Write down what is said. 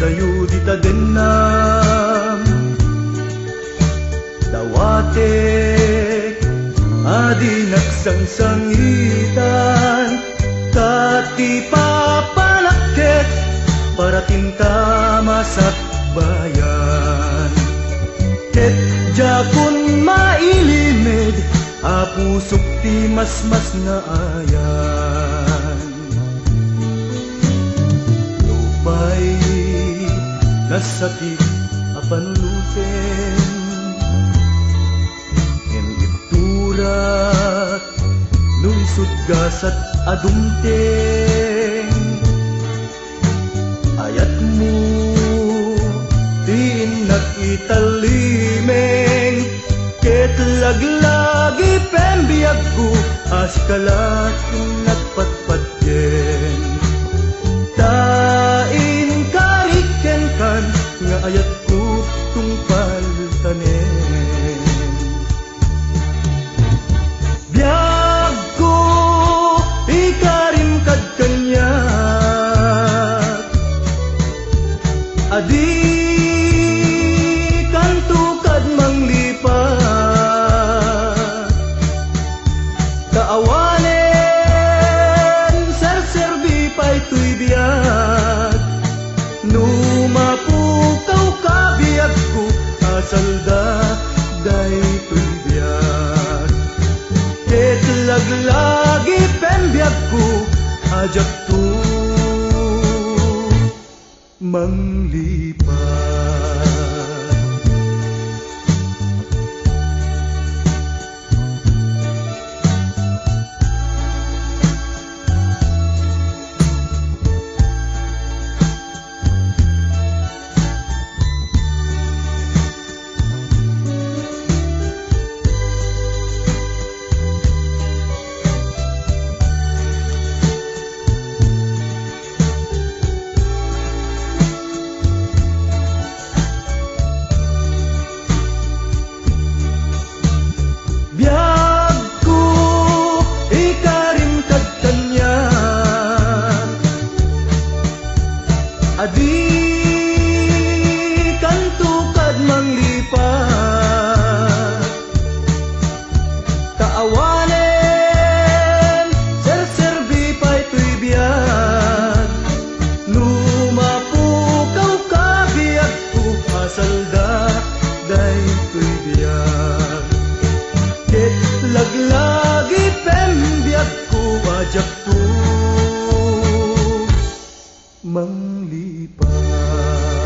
sayo di ta denam dawatek adi nagsangsangitan tati papalakket para tinta masakbayan ket jakun mailimid apusok ti mas na ayan lupay nasakit apanuluten en iturat nuisut gasat adumteng ayat mo din nakitalimeng ket laglagi pembiag ko askalat nagpatpatyen tain kariken kan nga ayat ko tungpal tanen biag ko ikarim kad kanya adi kanto kad manglipat kaawanen serserbi pa'y tuy biag numapukaw ka biag ko asalda day tuy biag ket laglagi pembiag ko ajak to manglipat adi kanto kad manglipat kaawanen serserbi pa'y tuy biag numapukaw ka biag ko asalda day tuy biag ket laglagi pembiag ko ajak to manglipat